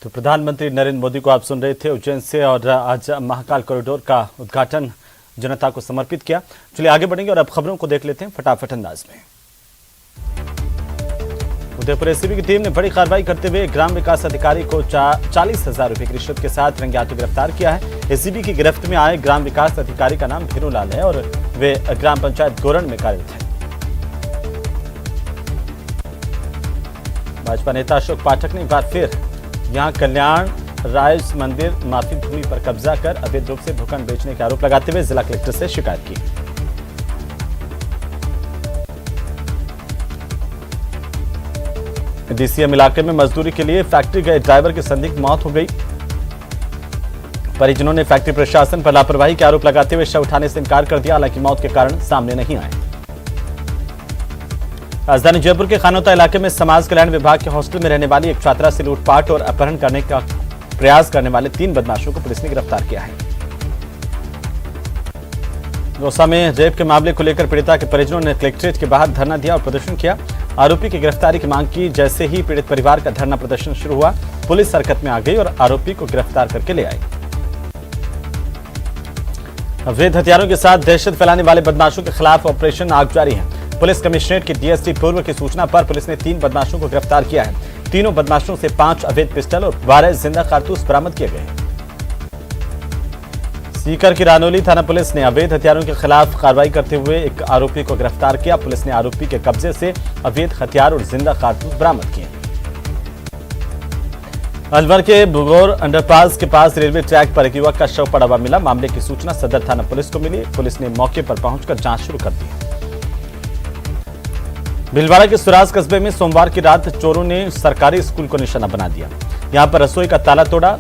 तो प्रधानमंत्री नरेंद्र मोदी को आप सुन रहे थे उज्जैन से, और आज महाकाल कॉरिडोर का उद्घाटन जनता को समर्पित किया। चलिए आगे बढ़ेंगे और अब खबरों को देख लेते हैं फटाफट अंदाज में। उदयपुर एसीबी की टीम ने बड़ी कार्रवाई करते हुए ग्राम विकास अधिकारी को 40,000 रुपए की रिश्वत के साथ रंगे हाथों गिरफ्तार किया है। एसीबी की गिरफ्त में आए ग्राम विकास अधिकारी का नाम भीरूलाल है और वे ग्राम पंचायत गोरण में कार्यरत है। भाजपा नेता अशोक पाठक ने एक बार फिर यहां कल्याण राज मंदिर माफी भूमि पर कब्जा कर अवैध रूप से भूखंड बेचने के आरोप लगाते हुए जिला कलेक्टर से शिकायत की। डीसीएम इलाके में मजदूरी के लिए फैक्ट्री गए ड्राइवर की संदिग्ध मौत हो गई। परिजनों ने फैक्ट्री प्रशासन पर लापरवाही के आरोप लगाते हुए शव उठाने से इनकार कर दिया, हालांकि मौत के कारण सामने नहीं आए। राजधानी जयपुर के खानोता इलाके में समाज कल्याण विभाग के हॉस्टल में रहने वाली एक छात्रा से लूटपाट और अपहरण करने का प्रयास करने वाले 3 बदमाशों को पुलिस ने गिरफ्तार किया है। दौसा में रेप के मामले को लेकर पीड़िता के परिजनों ने कलेक्ट्रेट के बाहर धरना दिया और प्रदर्शन किया। आरोपी की गिरफ्तारी की मांग की। जैसे ही पीड़ित परिवार का धरना प्रदर्शन शुरू हुआ, पुलिस हरकत में आ गई और आरोपी को गिरफ्तार करके ले आई। अवैध हथियारों के साथ दहशत फैलाने वाले बदमाशों के खिलाफ ऑपरेशन आग जारी है। पुलिस कमिश्नरेट की डीएसपी पूर्व की सूचना पर पुलिस ने 3 बदमाशों को गिरफ्तार किया है। तीनों बदमाशों से 5 अवैध पिस्टल और 12 जिंदा कारतूस बरामद किए गए। सीकर की रानोली थाना पुलिस ने अवैध हथियारों के खिलाफ कार्रवाई करते हुए एक आरोपी को गिरफ्तार किया। पुलिस ने आरोपी के कब्जे से अवैध हथियार और जिंदा कारतूस बरामद किए। अलवर के बुगोर अंडरपास के पास रेलवे ट्रैक पर एक युवक का शव पड़ा हुआ मिला। मामले की सूचना सदर थाना पुलिस को मिली। पुलिस ने मौके पर पहुंचकर जांच शुरू कर दी। भीलवाड़ा के सुराज कस्बे में सोमवार की रात चोरों ने सरकारी स्कूल को निशाना बना दिया। यहां पर रसोई का ताला तोड़ा,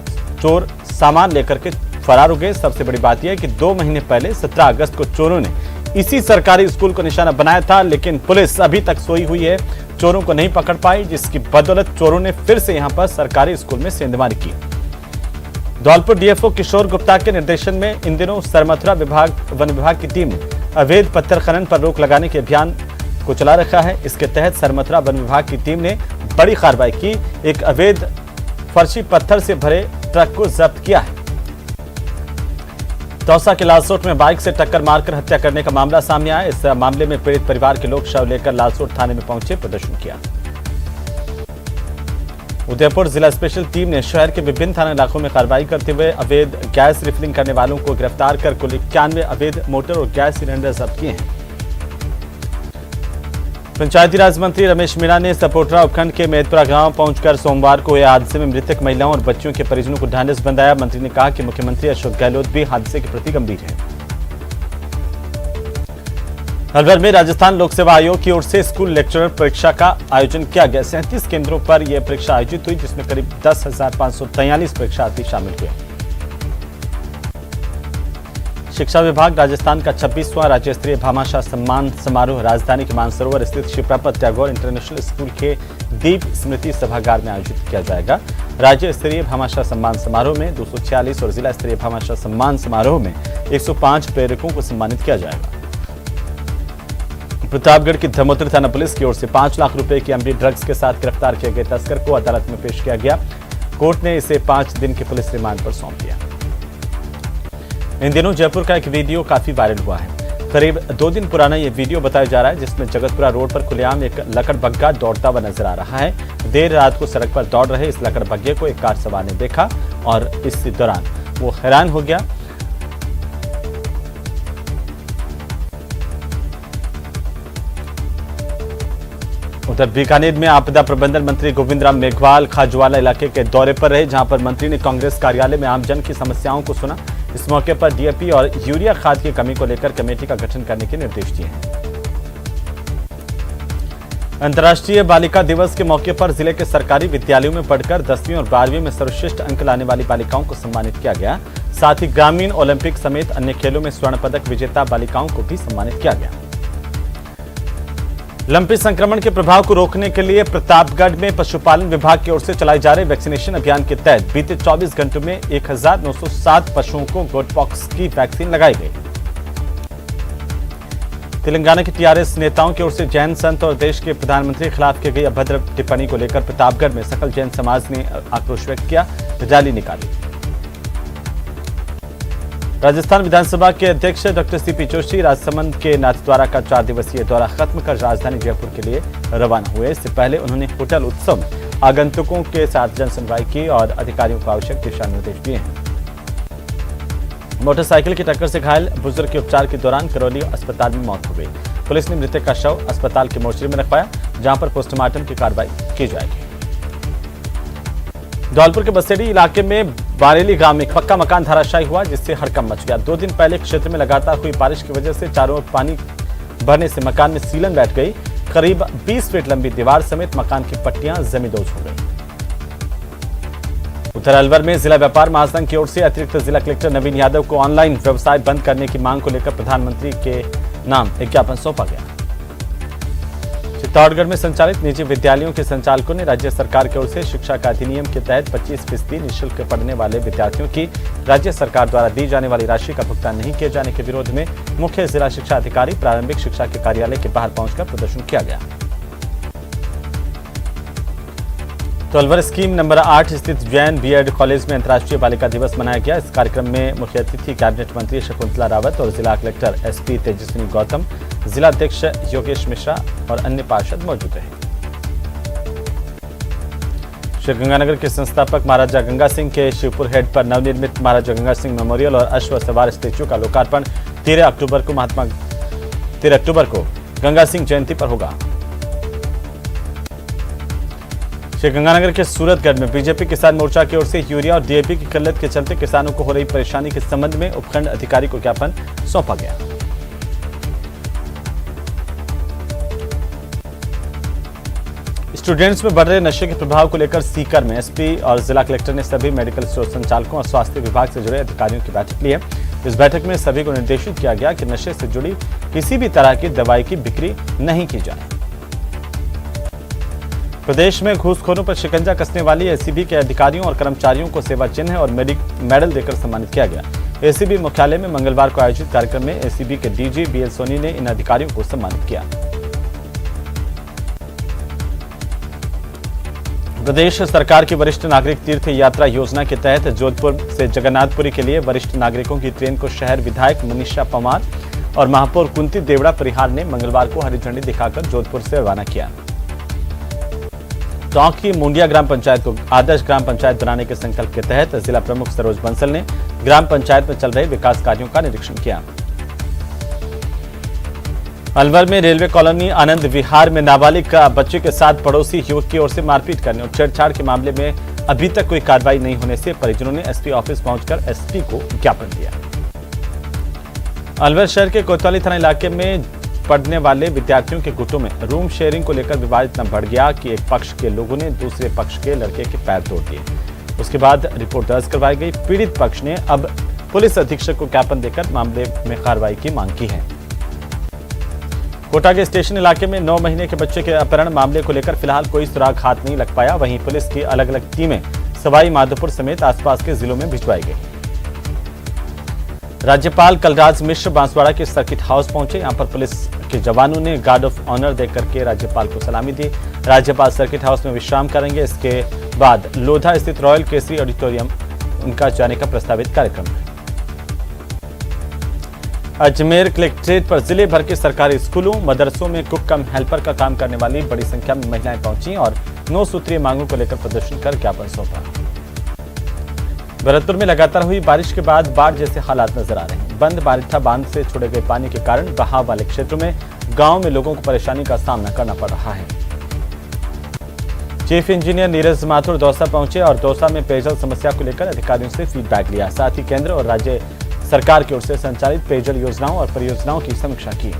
चोर सामान लेकर के फरार हो गए। सबसे बड़ी बात यह है कि 2 महीने पहले 17 अगस्त को चोरों ने इसी सरकारी स्कूल को निशाना बनाया था, लेकिन पुलिस अभी तक सोई हुई है। चोरों को नहीं पकड़ पाई, जिसकी बदौलत चोरों ने फिर से यहां पर सरकारी स्कूल में सेंधमारी की। धौलपुर डीएफओ किशोर गुप्ता के निर्देशन में इन दिनों सरमथुरा वन विभाग की टीम ने अवैध पत्थर खनन पर रोक लगाने के अभियान को चला रखा है। इसके तहत सरमथुरा वन विभाग की टीम ने बड़ी कार्रवाई की। एक अवैध फर्शी पत्थर से भरे ट्रक को जब्त किया है। दौसा के लालसोट में बाइक से टक्कर मारकर हत्या करने का मामला सामने आया। इस मामले में पीड़ित परिवार के लोग शव लेकर लालसोट थाने में पहुंचे, प्रदर्शन किया। उदयपुर जिला स्पेशल टीम ने शहर के विभिन्न थाना इलाकों में कार्रवाई करते हुए अवैध गैस रिफिलिंग करने वालों को गिरफ्तार कर कुल 91 अवैध मोटर और गैस सिलेंडर जब्त किए हैं। पंचायती राज मंत्री रमेश मीणा ने सपोटरा उपखंड के मेदपुरा गांव पहुंचकर सोमवार को हुए हादसे में मृतक महिलाओं और बच्चियों के परिजनों को ढांढस बंधाया। मंत्री ने कहा कि मुख्यमंत्री अशोक गहलोत भी हादसे के प्रति गंभीर हैं। अलवर में राजस्थान लोक सेवा आयोग की ओर से स्कूल लेक्चरर परीक्षा का आयोजन किया गया। 37 केंद्रों पर यह परीक्षा आयोजित हुई, जिसमें करीब 10,543 परीक्षार्थी शामिल हुए। शिक्षा विभाग राजस्थान का 26वां राज्य स्तरीय भामाशाह सम्मान समारोह राजधानी के मानसरोवर स्थित श्री प्रपत टैगोर इंटरनेशनल स्कूल के दीप स्मृति सभागार में आयोजित किया जाएगा। राज्य स्तरीय भामाशाह सम्मान समारोह में 246 और जिला स्तरीय भामाशाह सम्मान समारोह में 105 प्रेरकों को सम्मानित किया जाएगा। प्रतापगढ़ की धर्मोत्तरी थाना पुलिस की ओर से 5 लाख रुपए की एमडी ड्रग्स के साथ गिरफ्तार किए गए तस्कर को अदालत में पेश किया गया। कोर्ट ने इसे 5 दिन के पुलिस रिमांड पर सौंप दिया। इन दिनों जयपुर का एक वीडियो काफी वायरल हुआ है। करीब 2 दिन पुराना ये वीडियो बताया जा रहा है, जिसमें जगतपुरा रोड पर खुलेआम एक लकड़बग्गा दौड़ता हुआ नजर आ रहा है। देर रात को सड़क पर दौड़ रहे इस लकड़बग्गे को एक कार सवार ने देखा और इस दौरान वो हैरान हो गया। उधर बीकानेर में आपदा प्रबंधन मंत्री गोविंद राम मेघवाल खाजवाला इलाके के दौरे पर रहे, जहां पर मंत्री ने कांग्रेस कार्यालय में आमजन की समस्याओं को सुना। इस मौके पर डीएपी और यूरिया खाद की कमी को लेकर कमेटी का गठन करने के निर्देश दिए हैं। अंतर्राष्ट्रीय बालिका दिवस के मौके पर जिले के सरकारी विद्यालयों में पढ़कर 10वीं और 12वीं में सर्वश्रेष्ठ अंक लाने वाली बालिकाओं को सम्मानित किया गया। साथ ही ग्रामीण ओलंपिक समेत अन्य खेलों में स्वर्ण पदक विजेता बालिकाओं को भी सम्मानित किया गया। लंपी संक्रमण के प्रभाव को रोकने के लिए प्रतापगढ़ में पशुपालन विभाग की ओर से चलाए जा रहे वैक्सीनेशन अभियान के तहत बीते 24 घंटों में 1907 पशुओं को गोटपॉक्स की वैक्सीन लगाई गई। तेलंगाना के टीआरएस नेताओं की ओर से जैन संत और देश के प्रधानमंत्री के खिलाफ की गई अभद्र टिप्पणी को लेकर प्रतापगढ़ में सकल जैन समाज ने आक्रोश व्यक्त किया, रैली निकाली। राजस्थान विधानसभा के अध्यक्ष डॉक्टर सीपी जोशी राजसमंद के नाथद्वारा का 4 दिवसीय दौरा खत्म कर राजधानी जयपुर के लिए रवाना हुए। इससे पहले उन्होंने होटल उत्सव में आगंतुकों के साथ जनसुनवाई की और अधिकारियों को आवश्यक दिशा निर्देश दिए हैं। मोटरसाइकिल की टक्कर से घायल बुजुर्ग के उपचार के दौरान करौली अस्पताल में मौत हो गई। पुलिस ने मृतक का शव अस्पताल के मोर्चरी में रखवाया, जहां पर पोस्टमार्टम की कार्रवाई की जाएगी। धौलपुर के बसेड़ी इलाके में बारेली गांव में पक्का मकान धराशायी हुआ, जिससे हड़कंप मच गया। 2 दिन पहले क्षेत्र में लगातार हुई बारिश की वजह से चारों ओर पानी भरने से मकान में सीलन बैठ गई। करीब 20 फीट लंबी दीवार समेत मकान की पट्टियां जमींदोज हो गई। उधर अलवर में जिला व्यापार महासंघ की ओर से अतिरिक्त जिला कलेक्टर नवीन यादव को ऑनलाइन व्यवसाय बंद करने की मांग को लेकर प्रधानमंत्री के नाम एक ज्ञापन सौंपा गया। चित्तौड़गढ़ में संचालित निजी विद्यालयों के संचालकों ने राज्य सरकार की ओर से शिक्षा का अधिनियम के तहत 25% निःशुल्क पढ़ने वाले विद्यार्थियों की राज्य सरकार द्वारा दी जाने वाली राशि का भुगतान नहीं किए जाने के विरोध में मुख्य जिला शिक्षा अधिकारी प्रारंभिक शिक्षा के कार्यालय के बाहर पहुंचकर प्रदर्शन किया गया। तो अलवर स्कीम नंबर 8 स्थित जैन बीएड कॉलेज में अंतर्राष्ट्रीय बालिका दिवस मनाया गया। इस कार्यक्रम में मुख्य अतिथि कैबिनेट मंत्री शकुंतला रावत और जिला कलेक्टर एसपी तेजस्विनी गौतम, जिला अध्यक्ष योगेश मिश्रा और अन्य पार्षद मौजूद रहे। श्रीगंगानगर के संस्थापक महाराजा गंगा सिंह के शिवपुर हेड पर नवनिर्मित महाराजा गंगा सिंह मेमोरियल और अश्व सवार स्टेच्यू का लोकार्पण 13 अक्टूबर को गंगा सिंह जयंती पर होगा। श्रीगंगानगर के सूरतगढ़ में बीजेपी किसान मोर्चा की ओर से यूरिया और डीएपी की किल्लत के चलते किसानों को हो रही परेशानी के संबंध में उपखंड अधिकारी को ज्ञापन सौंपा गया। स्टूडेंट्स में बढ़ रहे नशे के प्रभाव को लेकर सीकर में एसपी और जिला कलेक्टर ने सभी मेडिकल स्टोर संचालकों और स्वास्थ्य विभाग से जुड़े अधिकारियों की बैठक ली है। इस बैठक में सभी को निर्देशित किया गया कि नशे से जुड़ी किसी भी तरह की दवाई की बिक्री नहीं की जाए। प्रदेश में घूसखोरों पर शिकंजा कसने वाली एसीबी के अधिकारियों और कर्मचारियों को सेवा चिन्ह और मेडल देकर सम्मानित किया गया। एसीबी मुख्यालय में मंगलवार को आयोजित कार्यक्रम में एसीबी के डीजी बीएल सोनी ने इन अधिकारियों को सम्मानित किया। प्रदेश सरकार की वरिष्ठ नागरिक तीर्थ यात्रा योजना के तहत जोधपुर से जगन्नाथपुरी के लिए वरिष्ठ नागरिकों की ट्रेन को शहर विधायक मनीषा पवार और महापौर कुंती देवड़ा परिहार ने मंगलवार को हरी झंडी दिखाकर जोधपुर से रवाना किया। टोंक की मुंडिया ग्राम पंचायत को आदर्श ग्राम पंचायत बनाने के संकल्प के तहत जिला प्रमुख सरोज बंसल ने ग्राम पंचायत में चल रहे विकास कार्यों का निरीक्षण किया। अलवर में रेलवे कॉलोनी आनंद विहार में नाबालिग का बच्चे के साथ पड़ोसी युवक की ओर से मारपीट करने और छेड़छाड़ के मामले में अभी तक कोई कार्रवाई नहीं होने से परिजनों ने एसपी ऑफिस पहुंचकर एसपी को ज्ञापन दिया। अलवर शहर के कोतवाली थाना इलाके में पढ़ने वाले विद्यार्थियों के गुटों में रूम शेयरिंग को लेकर विवाद इतना बढ़ गया कि एक पक्ष के लोगों ने दूसरे पक्ष के लड़के के पैर तोड़ दिए। उसके बाद रिपोर्ट दर्ज करवाई गई। पीड़ित पक्ष ने अब पुलिस अधीक्षक को ज्ञापन देकर मामले में कार्रवाई की मांग की है। कोटा के स्टेशन इलाके में 9 महीने के बच्चे के अपहरण मामले को लेकर फिलहाल कोई सुराग हाथ नहीं लग पाया। वहीं पुलिस की अलग अलग टीमें सवाई माधोपुर समेत आसपास के जिलों में भिजवाई गई। राज्यपाल कलराज मिश्र बांसवाड़ा के सर्किट हाउस पहुंचे। यहां पर पुलिस के जवानों ने गार्ड ऑफ ऑनर देकर के राज्यपाल को सलामी दी। राज्यपाल सर्किट हाउस में विश्राम करेंगे। इसके बाद लोधा स्थित रॉयल केसरी ऑडिटोरियम उनका जाने का प्रस्तावित कार्यक्रम है। अजमेर कलेक्ट्रेट पर जिले भर के सरकारी स्कूलों मदरसों में कुक कम हेल्पर का काम करने वाली बड़ी संख्या में महिलाएं पहुंची और 9 सूत्रीय मांगों को लेकर प्रदर्शन कर ज्ञापन सौंपा। भरतपुर में लगातार हुई बारिश के बाद बाढ़ जैसे हालात नजर आ रहे हैं। बंद बारिथा बांध से छोड़े गए पानी के कारण बहाव वाले क्षेत्रों में गांव में लोगों को परेशानी का सामना करना पड़ रहा है। चीफ इंजीनियर नीरज माथुर दौसा पहुंचे और दौसा में पेयजल समस्या को लेकर अधिकारियों से फीडबैक लिया। साथ ही केंद्र और राज्य सरकार की ओर से संचालित पेयजल योजनाओं और परियोजनाओं की समीक्षा की।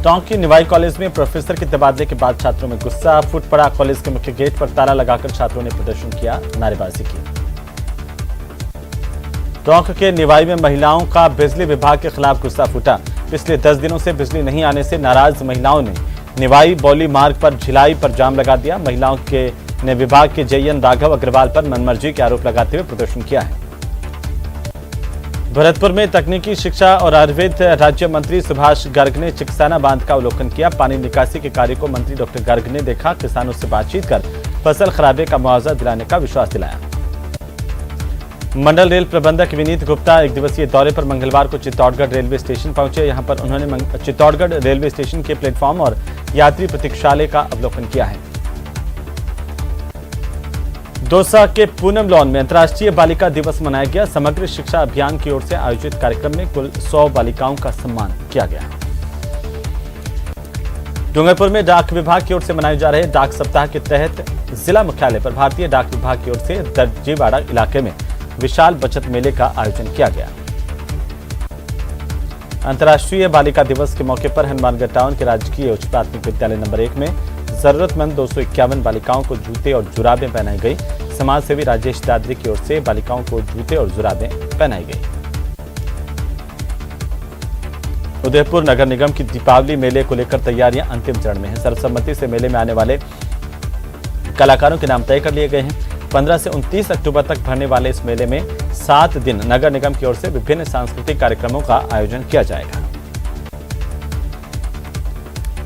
टोंक की निवाई कॉलेज में प्रोफेसर के तबादले के बाद छात्रों में गुस्सा फूट पड़ा। कॉलेज के मुख्य गेट पर ताला लगाकर छात्रों ने प्रदर्शन किया, नारेबाजी की। टोंक के निवाई में महिलाओं का बिजली विभाग के खिलाफ गुस्सा फूटा। पिछले 10 दिनों से बिजली नहीं आने से नाराज महिलाओं ने निवाई बौली मार्ग पर झिलाई पर जाम लगा दिया। महिलाओं ने विभाग के जेएन राघव अग्रवाल पर मनमर्जी के आरोप लगाते हुए प्रदर्शन किया है। भरतपुर में तकनीकी शिक्षा और आयुर्वेद राज्य मंत्री सुभाष गर्ग ने चिकसाना बांध का अवलोकन किया। पानी निकासी के कार्य को मंत्री डॉक्टर गर्ग ने देखा। किसानों से बातचीत कर फसल खराबे का मुआवजा दिलाने का विश्वास दिलाया। मंडल रेल प्रबंधक विनीत गुप्ता एक दिवसीय दौरे पर मंगलवार को चित्तौड़गढ़ रेलवे स्टेशन पहुंचे। यहां पर उन्होंने चित्तौड़गढ़ रेलवे स्टेशन के प्लेटफॉर्म और यात्री प्रतीक्षालय का अवलोकन किया है। दौसा के पूनम लॉन में अंतर्राष्ट्रीय बालिका दिवस मनाया गया। समग्र शिक्षा अभियान की ओर से आयोजित कार्यक्रम में कुल 100 बालिकाओं का सम्मान किया गया। डूंगरपुर में डाक विभाग की ओर से मनाए जा रहे डाक सप्ताह के तहत जिला मुख्यालय पर भारतीय डाक विभाग की ओर से दर्जीवाड़ा इलाके में विशाल बचत मेले का आयोजन किया गया। अंतर्राष्ट्रीय बालिका दिवस के मौके पर हनुमानगढ़ टाउन के राजकीय उच्च प्राथमिक विद्यालय नंबर 1 में जरूरतमंद 251 बालिकाओं को जूते और जुराबें पहनाई गई। समाज सेवी राजेश दादरी की ओर से बालिकाओं को जूते और जुराबें पहनाई गई। उदयपुर नगर निगम की दीपावली मेले को लेकर तैयारियां अंतिम चरण में हैं। सर्वसम्मति से मेले में आने वाले कलाकारों के नाम तय कर लिए गए हैं। 15 से 29 अक्टूबर तक भरने वाले इस मेले में 7 दिन नगर निगम की ओर से विभिन्न सांस्कृतिक कार्यक्रमों का आयोजन किया जाएगा।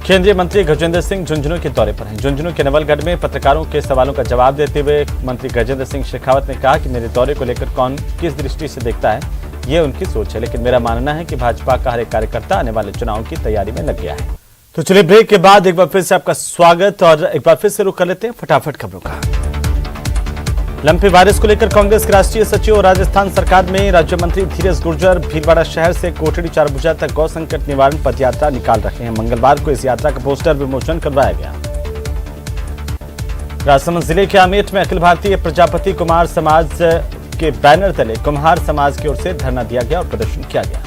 केंद्रीय मंत्री गजेंद्र सिंह झुंझुनू के दौरे पर हैं। झुंझुनू के नवलगढ़ में पत्रकारों के सवालों का जवाब देते हुए मंत्री गजेंद्र सिंह शेखावत ने कहा कि मेरे दौरे को लेकर कौन किस दृष्टि से देखता है ये उनकी सोच है, लेकिन मेरा मानना है कि भाजपा का हर एक कार्यकर्ता आने वाले चुनाव की तैयारी में लग गया है। तो चलिए ब्रेक के बाद एक बार फिर से आपका स्वागत और एक बार फिर से रुख कर लेते हैं फटाफट खबरों का। लंपी वायरस को लेकर कांग्रेस के राष्ट्रीय सचिव और राजस्थान सरकार में राज्य मंत्री धीरज गुर्जर भीलवाड़ा शहर से कोटड़ी चारभुजा तक गौ संकट निवारण पदयात्रा निकाल रहे हैं। मंगलवार को इस यात्रा का पोस्टर विमोचन करवाया गया। राजसमंद जिले के आमेठ में अखिल भारतीय प्रजापति कुमार समाज के बैनर तले कुम्हार समाज की ओर से धरना दिया गया और प्रदर्शन किया गया।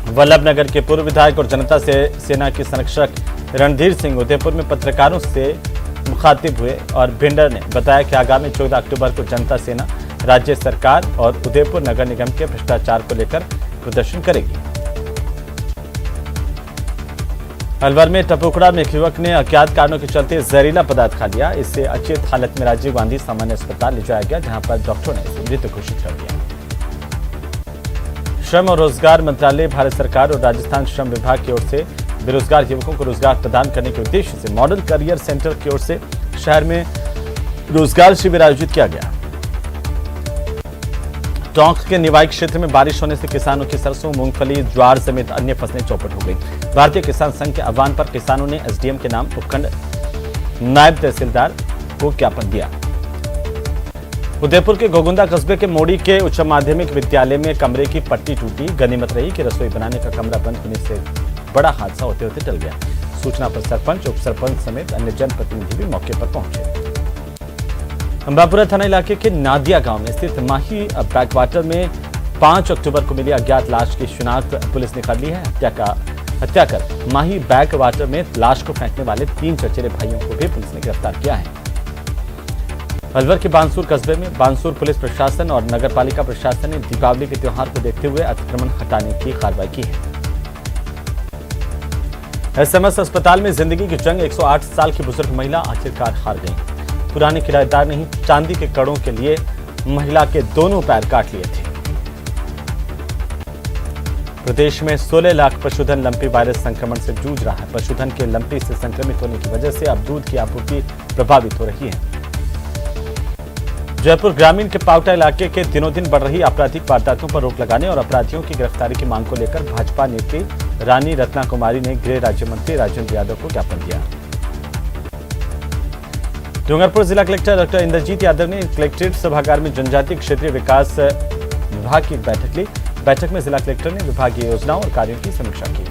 वल्लभनगर के पूर्व विधायक और जनता सेना के संरक्षक रणधीर सिंह उदयपुर में पत्रकारों से मुखातिब हुए और भिंडर ने बताया कि आगामी 14 अक्टूबर को जनता सेना राज्य सरकार और उदयपुर नगर निगम के भ्रष्टाचार को लेकर प्रदर्शन करेगी। अलवर में टपुकड़ा में एक युवक ने अज्ञात कारणों के चलते जहरीला पदार्थ खा लिया। इससे अचेत हालत में राजीव गांधी सामान्य अस्पताल ले जाया गया, जहां पर डॉक्टरों ने इसे मृत घोषित कर दिया। श्रम और रोजगार मंत्रालय, भारत सरकार और राजस्थान श्रम विभाग की ओर से बेरोजगार युवकों को रोजगार प्रदान करने के उद्देश्य से मॉडल करियर सेंटर की ओर से शहर में रोजगार शिविर आयोजित किया गया। टोंक के निवाई क्षेत्र में बारिश होने से किसानों की सरसों, मूंगफली, ज्वार समेत अन्य फसलें चौपट हो गई। भारतीय किसान संघ के आह्वान पर किसानों ने एसडीएम के नाम उपखंड नायब तहसीलदार को ज्ञापन दिया। उदयपुर के गोगुंदा कस्बे के मोड़ी के उच्च माध्यमिक विद्यालय में कमरे की पट्टी टूटी। गनीमत रही कि रसोई बनाने का कमरा बंद होने से बड़ा हादसा होते होते टल गया। सूचना पर सरपंच, उप सरपंच समेत अन्य जनप्रतिनिधि भी मौके पर पहुंचे। अंबापुरा थाना इलाके के नादिया गांव में स्थित माही बैकवाटर में 5 अक्टूबर को मिली अज्ञात लाश की शिनाख्त पुलिस ने कर ली है। हत्या कर माही बैकवाटर में लाश को फेंकने वाले 3 चचेरे भाइयों को भी पुलिस ने गिरफ्तार किया है। अलवर के बांसुर कस्बे में बांसुर पुलिस प्रशासन और नगरपालिका प्रशासन ने दीपावली के त्योहार को देखते हुए अतिक्रमण हटाने की कार्रवाई की है। एसएमएस अस्पताल में जिंदगी की जंग 108 साल की बुजुर्ग महिला आखिरकार हार गई। पुराने किराएदार ने चांदी के कड़ों के लिए महिला के दोनों पैर काट लिए थे। प्रदेश में 16 लाख पशुधन लंपी वायरस संक्रमण से जूझ रहा है। पशुधन के लंपी से संक्रमित होने की वजह से अब दूध की आपूर्ति प्रभावित हो रही है। जयपुर ग्रामीण के पावटा इलाके के दिनों दिन बढ़ रही आपराधिक वारदातों पर रोक लगाने और अपराधियों की गिरफ्तारी की मांग को लेकर भाजपा नेत्री रानी रत्ना कुमारी ने गृह राज्य मंत्री राजेंद्र यादव को ज्ञापन दिया। डूंगरपुर जिला कलेक्टर डॉक्टर इंद्रजीत यादव ने कलेक्ट्रेट सभागार में जनजातीय क्षेत्रीय विकास विभाग की बैठक ली। बैठक में जिला कलेक्टर ने विभागीय योजनाओं और कार्यों की समीक्षा की।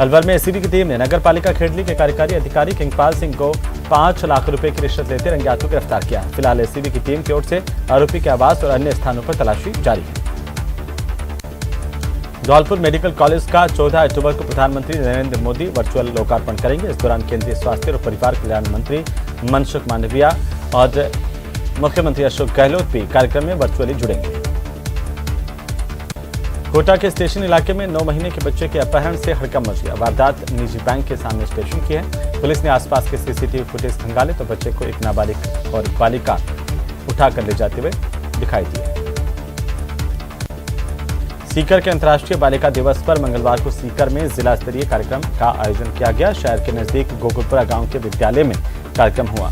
अलवर में एसीबी की टीम ने नगर पालिका खेड़ली के कार्यकारी अधिकारी किंगपाल सिंह को 5 लाख रुपए की रिश्वत लेते रंगे हाथों गिरफ्तार किया। फिलहाल एसीबी की टीम की ओर से आरोपी के आवास और अन्य स्थानों पर तलाशी जारी है। धौलपुर मेडिकल कॉलेज का 14 अक्टूबर को प्रधानमंत्री नरेंद्र मोदी वर्चुअल लोकार्पण करेंगे। इस दौरान केंद्रीय स्वास्थ्य और परिवार कल्याण मंत्री मनसुख मांडविया और मुख्यमंत्री अशोक गहलोत भी कार्यक्रम में वर्चुअली जुड़ेंगे। कोटा के स्टेशन इलाके में 9 महीने के बच्चे के अपहरण से हड़कंप मच गया। वारदात निजी बैंक के सामने स्टेशन की है। पुलिस ने आसपास के सीसीटीवी फुटेज खंगाले तो बच्चे को एक नाबालिग और बालिका उठाकर ले जाते हुए दिखाई दिए। सीकर के अंतर्राष्ट्रीय बालिका दिवस पर मंगलवार को सीकर में जिला स्तरीय कार्यक्रम का आयोजन किया गया। शहर के नजदीक गोकुलपुरा गांव के विद्यालय में कार्यक्रम हुआ।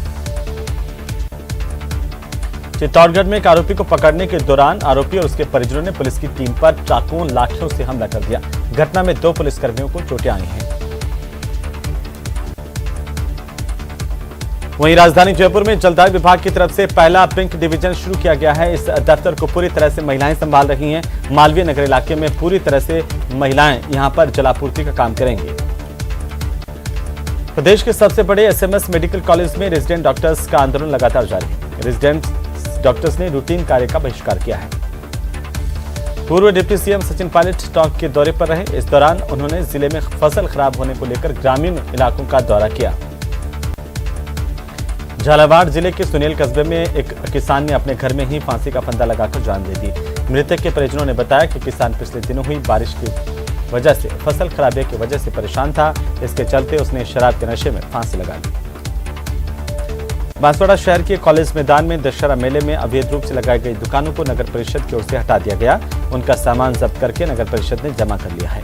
चित्तौड़गढ़ में एक आरोपी को पकड़ने के दौरान आरोपी और उसके परिजनों ने पुलिस की टीम पर चाकुओं लाठियों से हमला कर दिया। घटना में 2 पुलिसकर्मियों को चोटें आई हैं। वहीं राजधानी जयपुर में जलदाय विभाग की तरफ से पहला पिंक डिवीजन शुरू किया गया है। इस दफ्तर को पूरी तरह से महिलाएं संभाल रही हैं। मालवीय नगर इलाके में पूरी तरह से महिलाएं यहां पर जलापूर्ति का काम करेंगी। प्रदेश के सबसे बड़े एसएमएस मेडिकल कॉलेज में रेजिडेंट डॉक्टर्स का आंदोलन लगातार जारी है। रेजिडेंट डॉक्टर्स ने रूटीन कार्य का बहिष्कार किया है। पूर्व deputy CM Sachin Pilot talk के दौरे पर रहे। इस दौरान उन्होंने जिले में फसल खराब होने को लेकर ग्रामीण इलाकों का दौरा किया। झालावाड़ जिले के सुनेल कस्बे में एक किसान ने अपने घर में ही फांसी का फंदा लगाकर जान दे दी। मृतक के परिजनों ने बताया कि किसान पिछले दिनों हुई बारिश की वजह से फसल खराबे की वजह से परेशान था। इसके चलते उसने शराब के नशे में फांसी लगा ली। बांसवाड़ा शहर के कॉलेज मैदान में दशहरा मेले में अवैध रूप से लगाई गई दुकानों को नगर परिषद की ओर से हटा दिया गया। उनका सामान जब्त करके नगर परिषद ने जमा कर लिया है।